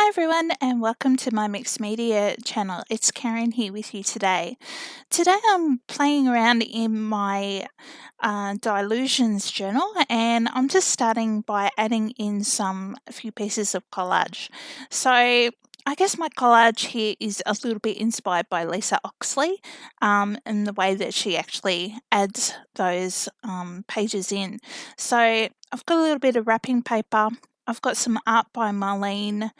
Hi everyone and welcome to my mixed media channel. It's Karen here with you today. Today I'm playing around in my Dilutions journal and I'm just starting by adding in a few pieces of collage. So I guess my collage here is a little bit inspired by Lisa Oxley and the way that she actually adds those pages in. So I've got a little bit of wrapping paper. I've got some art by Marlene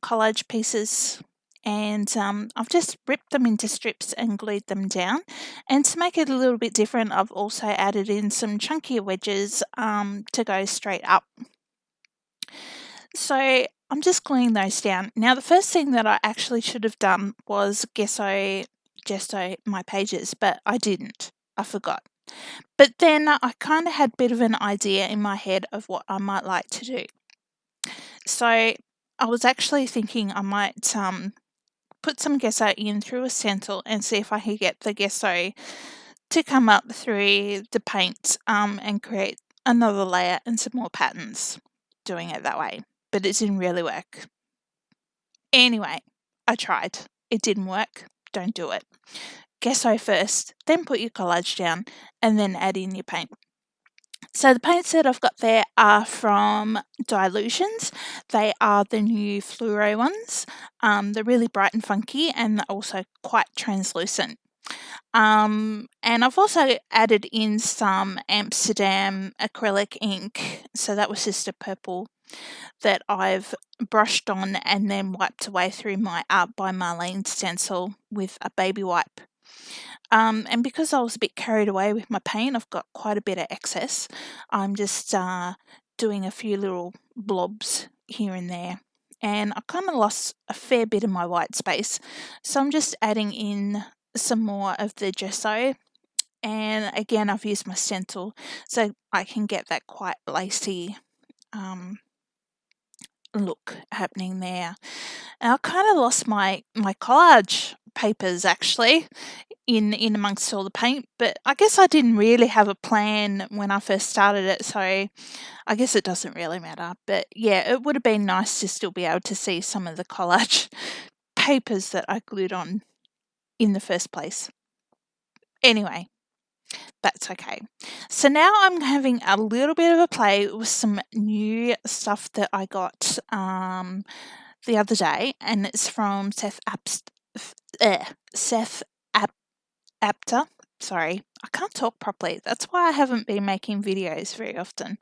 collage pieces and I've just ripped them into strips and glued them down. And to make it a little bit different, I've also added in some chunkier wedges to go straight up. So I'm just gluing those down. Now the first thing that I actually should have done was gesso my pages, but I didn't. I forgot. But then I kind of had a bit of an idea in my head of what I might like to do. So I was actually thinking I might put some gesso in through a stencil and see if I could get the gesso to come up through the paint and create another layer and some more patterns doing it that way. But it didn't really work. Anyway, I tried. It didn't work. Don't do it. Gesso first, then put your collage down and then add in your paint. So the paints that I've got there are from Dilutions. They are the new fluoro ones. They're really bright and funky and also quite translucent. And I've also added in some Amsterdam acrylic ink. So that was just a purple that I've brushed on and then wiped away through my Art by Marlene stencil with a baby wipe. And because I was a bit carried away with my paint, I've got quite a bit of excess. I'm just doing a few little blobs here and there. And I kind of lost a fair bit of my white space. So I'm just adding in some more of the gesso. And again, I've used my stencil so I can get that quite lacy look happening there. And I kind of lost my collage papers actually in amongst all the paint, but I guess I didn't really have a plan when I first started it, so I guess it doesn't really matter. But yeah, it would have been nice to still be able to see some of the collage papers that I glued on in the first place. Anyway, that's okay. So now I'm having a little bit of a play with some new stuff that I got the other day, and it's from Seth Apter. Sorry, I can't talk properly. That's why I haven't been making videos very often.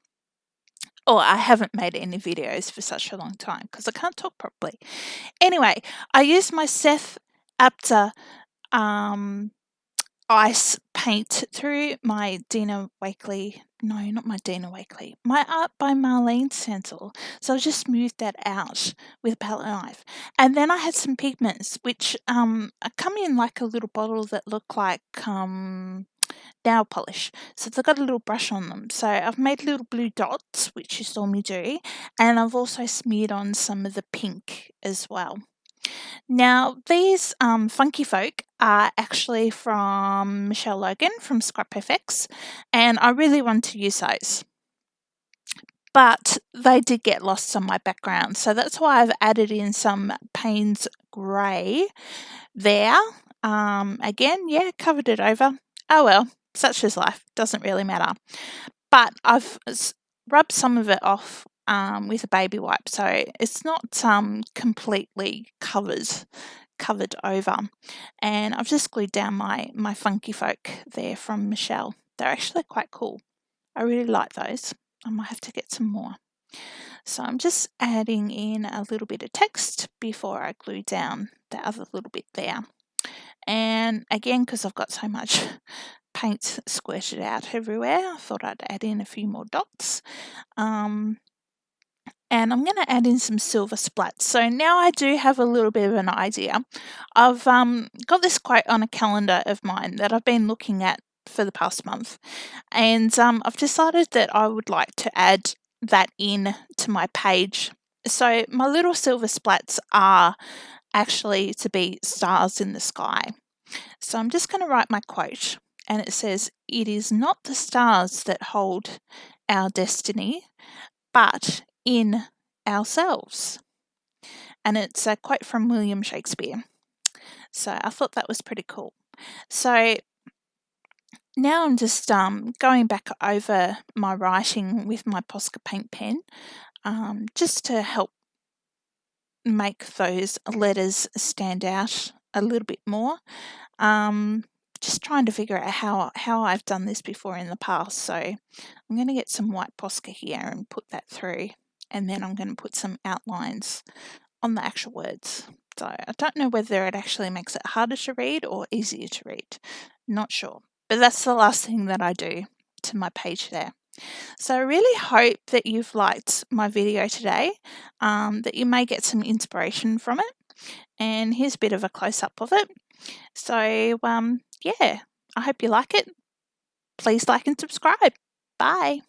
Or I haven't made any videos for such a long time because I can't talk properly. Anyway, I used my Seth Apter ice paint through my my Art by Marlene stencil. So I just smoothed that out with a palette knife. And then I had some pigments, which come in like a little bottle that look like nail polish. So they've got a little brush on them. So I've made little blue dots, which you saw me do, and I've also smeared on some of the pink as well. Now, these funky folk are actually from Michelle Logan from Scrap FX, and I really want to use those. But they did get lost on my background, so that's why I've added in some Payne's Grey there. Again, yeah, covered it over. Oh well, such is life, doesn't really matter. But I've rubbed some of it off with a baby wipe, so it's not completely covered over. And I've just glued down my funky folk there from Michelle. They're actually quite cool. I really like those. I might have to get some more. So I'm just adding in a little bit of text before I glue down the other little bit there. And again, because I've got so much paint squirted out everywhere, I thought I'd add in a few more dots. And I'm going to add in some silver splats. So now I do have a little bit of an idea. I've got this quote on a calendar of mine that I've been looking at for the past month. And I've decided that I would like to add that in to my page. So my little silver splats are actually to be stars in the sky. So I'm just going to write my quote. And it says, "It is not the stars that hold our destiny, but in ourselves." and it's a quote from William Shakespeare. So I thought that was pretty cool. So now I'm just going back over my writing with my Posca paint pen, just to help make those letters stand out a little bit more. Just trying to figure out how I've done this before in the past. So I'm going to get some white Posca here and put that through, and then I'm going to put some outlines on the actual words. So I don't know whether it actually makes it harder to read or easier to read. Not sure. But that's the last thing that I do to my page there. So I really hope that you've liked my video today, that you may get some inspiration from it. And here's a bit of a close-up of it. So, yeah, I hope you like it. Please like and subscribe. Bye.